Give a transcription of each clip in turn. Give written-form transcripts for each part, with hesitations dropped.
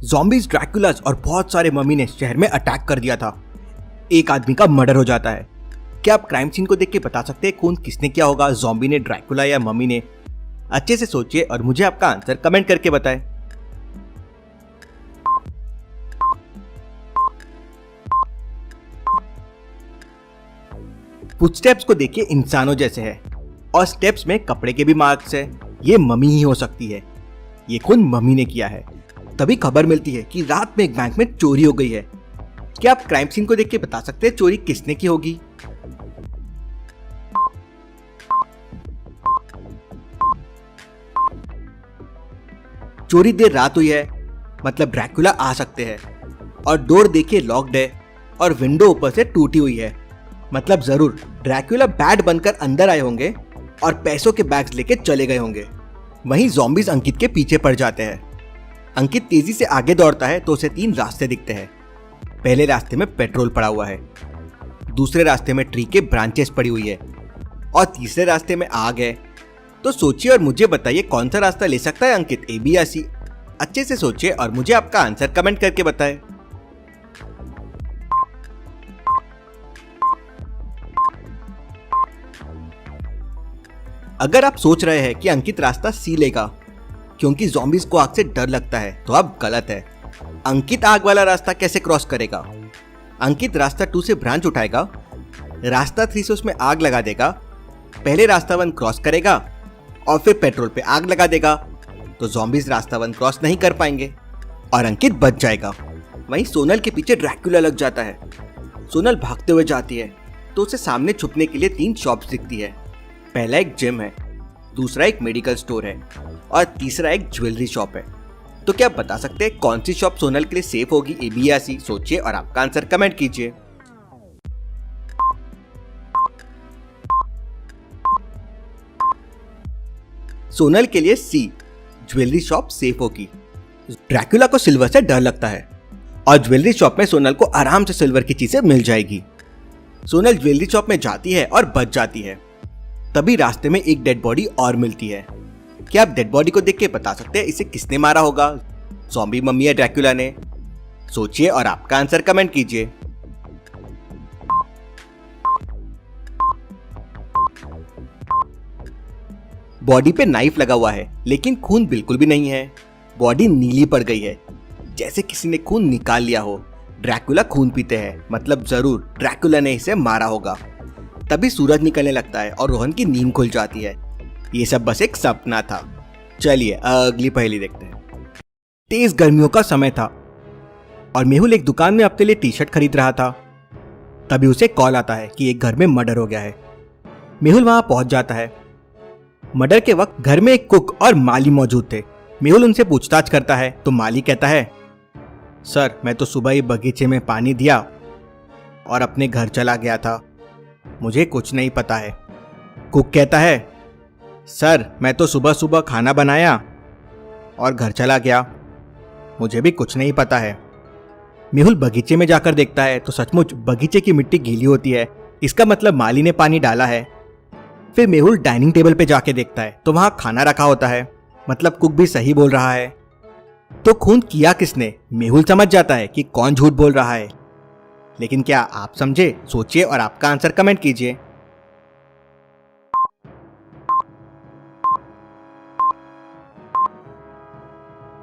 Zombies, ड्रैकुलास और बहुत सारे मम्मी ने शहर में अटैक कर दिया था। एक आदमी का मर्डर हो जाता है। क्या आप क्राइम सीन को देख के बता सकते हैं कौन किसने किया होगा, ज़ॉम्बी ने, ड्रैकुला या मम्मी ने? अच्छे से सोचिए और मुझे आपका आंसर कमेंट करके बताएं। फुटस्टेप्स को देखिए इंसानों जैसे है और स्टेप्स में कपड़े के भी मार्क्स है। ये मम्मी ही हो सकती है। ये खून मम्मी ने किया है। तभी खबर मिलती है कि रात में एक बैंक में चोरी हो गई है। क्या आप क्राइम सीन को देख के बता सकते हैं चोरी किसने की होगी? चोरी देर रात हुई है, मतलब ड्रैकुला आ सकते हैं। और डोर देखिए लॉक्ड है और विंडो ऊपर से टूटी हुई है, मतलब जरूर ड्रैकुला बैट बनकर अंदर आए होंगे और पैसों के बैग्स लेके चले गए होंगे। वहीं ज़ॉम्बीज अंकित के पीछे पड़ जाते हैं। अंकित तेजी से आगे दौड़ता है तो उसे 3 रास्ते दिखते हैं। पहले रास्ते में पेट्रोल पड़ा हुआ है, दूसरे रास्ते में ट्री के ब्रांचेस पड़ी हुई है और तीसरे रास्ते में आग है। तो सोचिए और मुझे बताइए कौन सा रास्ता ले सकता है अंकित, ए बी या सी? अच्छे से सोचिए और मुझे आपका आंसर कमेंट करके बताएं। अगर आप सोच रहे हैं कि अंकित रास्ता सी लेगा क्योंकि ज़ॉम्बीज को आग से डर लगता है, तो आप गलत है। अंकित आग वाला रास्ता कैसे क्रॉस करेगा? अंकित रास्ता 2 से ब्रांच उठाएगा, रास्ता 3 से उसमें आग लगा देगा, पहले रास्ता 1 क्रॉस करेगा और फिर पेट्रोल पे आग लगा देगा। तो ज़ॉम्बीज रास्ता 1 क्रॉस नहीं कर पाएंगे और अंकित बच जाएगा। वहीं सोनल के पीछे ड्रैकुला लग जाता है। सोनल भागते हुए जाती है तो उसे सामने छुपने के लिए 3 शॉप्स दिखती है। पहला एक जिम है, दूसरा एक मेडिकल स्टोर है और तीसरा एक ज्वेलरी शॉप है। तो क्या आप बता सकते हैं कौन सी शॉप सोनल के लिए सेफ होगी, ए बी या सी? सोचिए और आपका आंसर कमेंट कीजिए। सोनल के लिए सी, ज्वेलरी शॉप सेफ होगी। ड्रैकुला को सिल्वर से डर लगता है और ज्वेलरी शॉप में सोनल को आराम से सिल्वर की चीजें मिल जाएगी। सोनल ज्वेलरी शॉप में जाती है और बच जाती है। तभी रास्ते में एक डेड बॉडी और मिलती है। क्या आप डेड बॉडी को देख के बता सकते हैं इसे किसने मारा होगा, ज़ॉम्बी, मम्मी या ड्रैकुला ने? सोचिए और आपका आंसर कमेंट कीजिए। बॉडी पे नाइफ लगा हुआ है लेकिन खून बिल्कुल भी नहीं है। बॉडी नीली पड़ गई है, जैसे किसी ने खून निकाल लिया हो। ड्रैकुला खून पीते हैं, मतलब जरूर ड्रैकुला ने इसे मारा होगा। तभी सूरज निकलने लगता है और रोहन की नींद खुल जाती है। ये सब बस एक सपना था। चलिए अगली पहेली देखते हैं। तेज गर्मियों का समय था और मेहुल एक दुकान में अपने लिए टी-शर्ट खरीद रहा था। तभी उसे कॉल आता है कि एक घर में मर्डर हो गया है। मेहुल वहां पहुंच जाता है। मर्डर के वक्त घर में एक कुक और माली मौजूद थे। मेहुल उनसे पूछताछ करता है तो माली कहता है, सर मैं तो सुबह ही बगीचे में पानी दिया और अपने घर चला गया था, मुझे कुछ नहीं पता है। कुक कहता है, सर मैं तो सुबह सुबह खाना बनाया और घर चला गया, मुझे भी कुछ नहीं पता है। मेहुल बगीचे में जाकर देखता है तो सचमुच बगीचे की मिट्टी गीली होती है। इसका मतलब माली ने पानी डाला है। फिर मेहुल डाइनिंग टेबल पे जाके देखता है तो वहां खाना रखा होता है, मतलब कुक भी सही बोल रहा है। तो खून किया किसने? मेहुल समझ जाता है कि कौन झूठ बोल रहा है, लेकिन क्या आप समझे? सोचिए और आपका आंसर कमेंट कीजिए।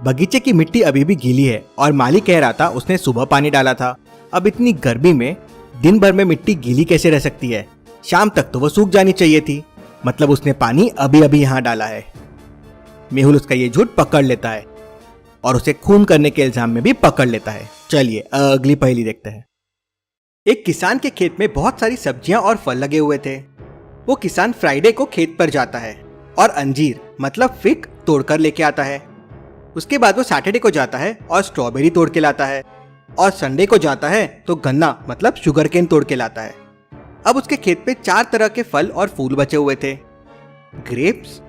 बगीचे की मिट्टी अभी भी गीली है और माली कह रहा था उसने सुबह पानी डाला था। अब इतनी गर्मी में दिन भर में मिट्टी गीली कैसे रह सकती है? शाम तक तो वो सूख जानी चाहिए थी, मतलब उसने पानी अभी अभी यहाँ डाला है। मेहुल उसका ये झूठ पकड़ लेता है और उसे खून करने के इल्जाम में भी पकड़ लेता है। चलिए अगली पहेली देखते हैं। एक किसान के खेत में बहुत सारी सब्जियां और फल लगे हुए थे। वो किसान फ्राइडे को खेत पर जाता है और अंजीर मतलब फिग तोड़कर लेके आता है। उसके बाद वो सैटरडे को जाता है और स्ट्रॉबेरी तोड़ के लाता है और संडे को जाता है तो गन्ना मतलब शुगर केन तोड़ के लाता है। अब उसके खेत पे 4 तरह के फल और फूल बचे हुए थे, ग्रेप्स,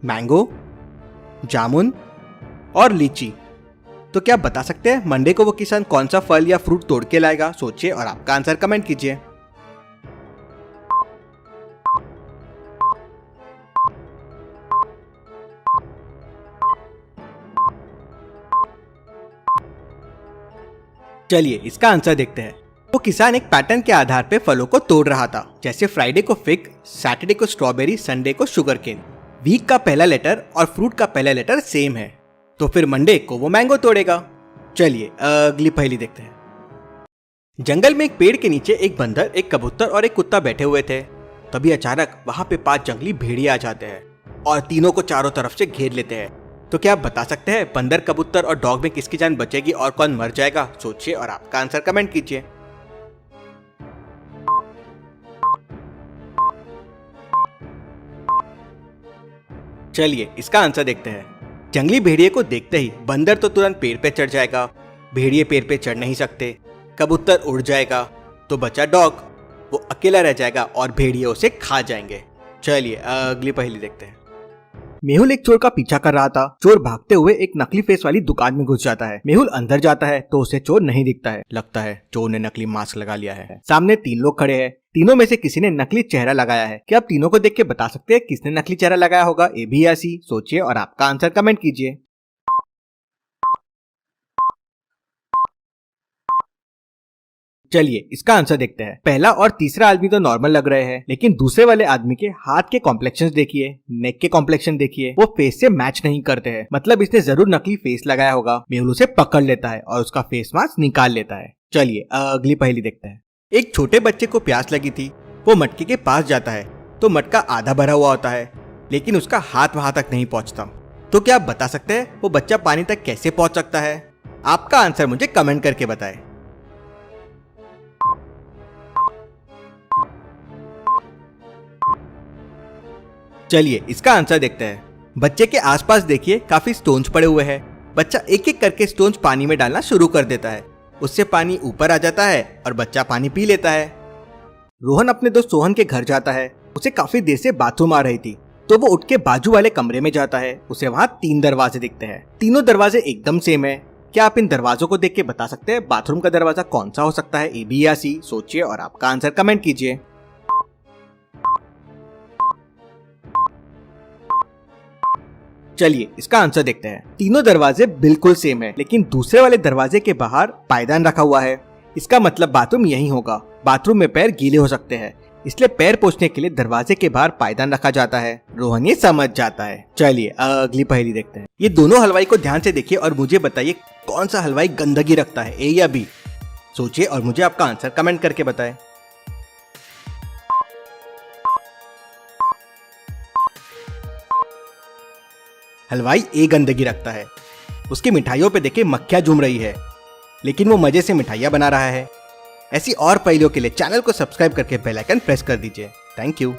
मैंगो, जामुन और लीची। तो क्या आप बता सकते हैं मंडे को वो किसान कौन सा फल या फ्रूट तोड़ के लाएगा? सोचिए और आपका आंसर कमेंट कीजिए। चलिए इसका आंसर देखते हैं। वो किसान एक पैटर्न के आधार पे फलों को तोड़ रहा था, जैसे फ्राइडे को फिग, सैटरडे को स्ट्रॉबेरी, संडे को शुगर केन। वीक का पहला लेटर और फ्रूट का पहला लेटर सेम है, तो फिर मंडे को वो मैंगो तोड़ेगा। चलिए अगली पहेली देखते हैं। जंगल में एक पेड़ के नीचे एक बंदर, एक कबूतर और एक कुत्ता बैठे हुए थे। तभी अचानक वहां पे 5 जंगली भेड़िए आ जाते हैं और तीनों को चारों तरफ से घेर लेते हैं। तो क्या आप बता सकते हैं बंदर, कबूतर और डॉग में किसकी जान बचेगी और कौन मर जाएगा? सोचिए और आपका आंसर कमेंट कीजिए। चलिए इसका आंसर देखते हैं। जंगली भेड़िए को देखते ही बंदर तो तुरंत पेड़ पे चढ़ जाएगा, भेड़िए पेड़ पे चढ़ नहीं सकते। कबूतर उड़ जाएगा, तो बचा डॉग, वो अकेला रह जाएगा और भेड़िए उसे खा जाएंगे। चलिए अगली पहेली देखते हैं। मेहुल एक चोर का पीछा कर रहा था। चोर भागते हुए एक नकली फेस वाली दुकान में घुस जाता है। मेहुल अंदर जाता है तो उसे चोर नहीं दिखता है। लगता है चोर ने नकली मास्क लगा लिया है। सामने 3 लोग खड़े हैं। तीनों में से किसी ने नकली चेहरा लगाया है। क्या आप तीनों को देख के बता सकते हैं किसने नकली चेहरा लगाया होगा? ए बी या सी? सोचिए और आपका आंसर कमेंट कीजिए। चलिए इसका आंसर देखते हैं। पहला और तीसरा आदमी तो नॉर्मल लग रहे हैं, लेकिन दूसरे वाले आदमी के हाथ के कॉम्प्लेक्शन देखिए, नेक के कॉम्प्लेक्शन देखिए, वो फेस से मैच नहीं करते हैं। मतलब इसने जरूर नकली फेस लगाया होगा। मेहुल उसे पकड़ लेता है और उसका फेस मास्क निकाल लेता है। चलिए अगली पहेली देखते हैं। एक छोटे बच्चे को प्यास लगी थी। वो मटके के पास जाता है तो मटका आधा भरा हुआ होता है, लेकिन उसका हाथ वहां तक नहीं पहुंचता। तो क्या आप बता सकते हैं वो बच्चा पानी तक कैसे पहुंच सकता है? आपका आंसर मुझे कमेंट करके बताएं। चलिए इसका आंसर देखते हैं। बच्चे के आसपास देखिए काफी स्टोन्स पड़े हुए हैं। बच्चा एक एक करके स्टोन्स पानी में डालना शुरू कर देता है। उससे पानी ऊपर आ जाता है और बच्चा पानी पी लेता है। रोहन अपने दोस्त सोहन के घर जाता है। उसे काफी देर से बाथरूम आ रही थी, तो वो उठ के बाजू वाले कमरे में जाता है। उसे वहाँ 3 दरवाजे दिखते हैं। तीनों दरवाजे एकदम सेम है। क्या आप इन दरवाजों को देख के बता सकते हैं बाथरूम का दरवाजा कौन सा हो सकता है? ए बी या सी? सोचिए और आपका आंसर कमेंट कीजिए। चलिए इसका आंसर देखते हैं। तीनों दरवाजे बिल्कुल सेम है, लेकिन दूसरे वाले दरवाजे के बाहर पायदान रखा हुआ है। इसका मतलब बाथरूम यही होगा। बाथरूम में पैर गीले हो सकते हैं, इसलिए पैर पोंछने के लिए दरवाजे के बाहर पायदान रखा जाता है। रोहन ये समझ जाता है। चलिए अगली पहेली देखते हैं। ये दोनों हलवाई को ध्यान से देखिए और मुझे बताइए कौन सा हलवाई गंदगी रखता है? ए या बी? सोचिए और मुझे आपका आंसर कमेंट करके बताएं। हलवाई ए गंदगी रखता है। उसकी मिठाइयों पे देखिए मक्खियां झूम रही है, लेकिन वो मजे से मिठाइयां बना रहा है। ऐसी और पहेलियों के लिए चैनल को सब्सक्राइब करके बेल आइकन प्रेस कर दीजिए। Thank you.